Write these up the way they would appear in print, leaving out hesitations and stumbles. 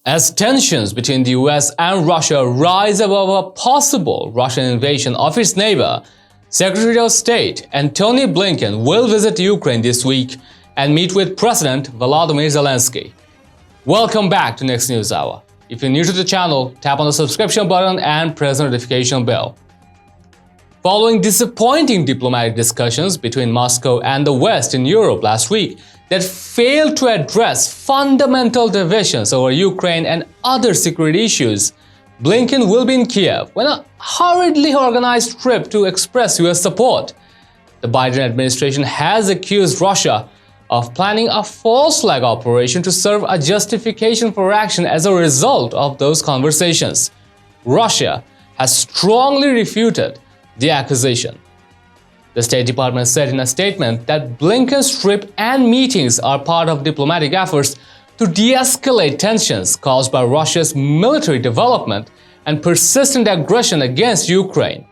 As tensions between the US and Russia rise above a possible Russian invasion of its neighbor, Secretary of State Antony Blinken will visit Ukraine this week and meet with President Volodymyr Zelenskyy. Welcome back to Next News Hour. If you're new to the channel, tap on the subscription button and press the notification bell. Following disappointing diplomatic discussions between Moscow and the West in Europe last week that failed to address fundamental divisions over Ukraine and other security issues, Blinken will be in Kiev on a hurriedly organized trip to express US support. The Biden administration has accused Russia of planning a false flag operation to serve a justification for action as a result of those conversations. Russia has strongly refuted the accusation. The State Department said in a statement that Blinken's trip and meetings are part of diplomatic efforts to de-escalate tensions caused by Russia's military development and persistent aggression against Ukraine.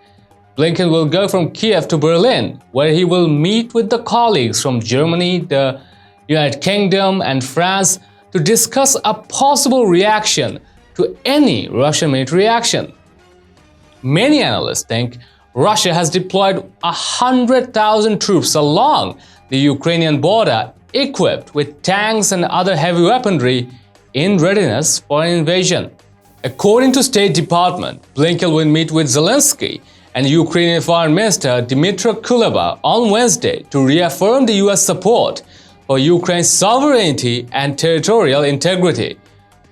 Blinken will go from Kiev to Berlin, where he will meet with the colleagues from Germany, the United Kingdom, and France to discuss a possible reaction to any Russian military action. Many analysts think Russia has deployed 100,000 troops along the Ukrainian border, equipped with tanks and other heavy weaponry in readiness for an invasion. According to State Department, Blinken will meet with Zelenskyy and Ukrainian Foreign Minister Dmytro Kuleba on Wednesday to reaffirm the US support for Ukraine's sovereignty and territorial integrity.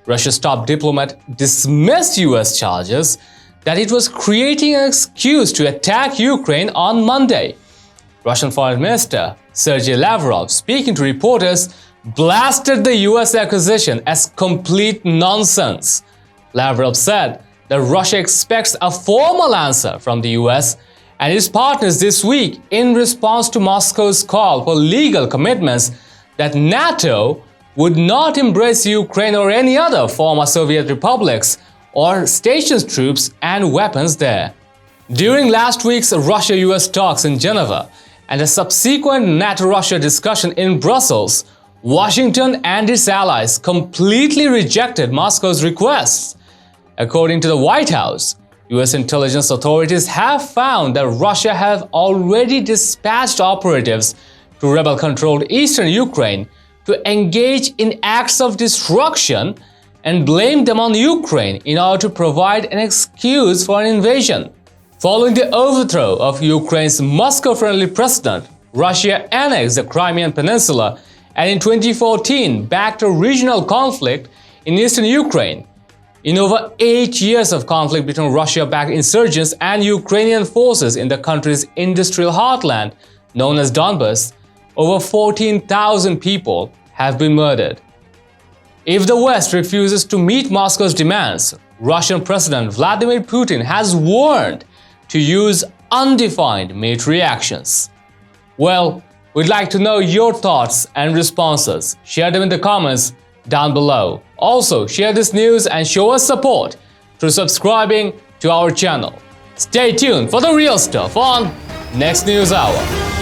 Russia's top diplomat dismissed US charges that it was creating an excuse to attack Ukraine on Monday. Russian Foreign Minister Sergei Lavrov, speaking to reporters, blasted the US accusation as complete nonsense. Lavrov said that Russia expects a formal answer from the US and its partners this week in response to Moscow's call for legal commitments that NATO would not embrace Ukraine or any other former Soviet republics or stations troops and weapons there. During last week's Russia-US talks in Geneva and a subsequent NATO-Russia discussion in Brussels, Washington and its allies completely rejected Moscow's requests. According to the White House, US intelligence authorities have found that Russia have already dispatched operatives to rebel-controlled eastern Ukraine to engage in acts of destruction and blamed them on Ukraine in order to provide an excuse for an invasion. Following the overthrow of Ukraine's Moscow-friendly president, Russia annexed the Crimean Peninsula and in 2014 backed a regional conflict in eastern Ukraine. In over 8 years of conflict between Russia-backed insurgents and Ukrainian forces in the country's industrial heartland, known as Donbas, over 14,000 people have been murdered. If the West refuses to meet Moscow's demands, Russian President Vladimir Putin has warned to use undefined military actions. Well, we'd like to know your thoughts and responses. Share them in the comments down below. Also, share this news and show us support through subscribing to our channel. Stay tuned for the real stuff on Next News Hour.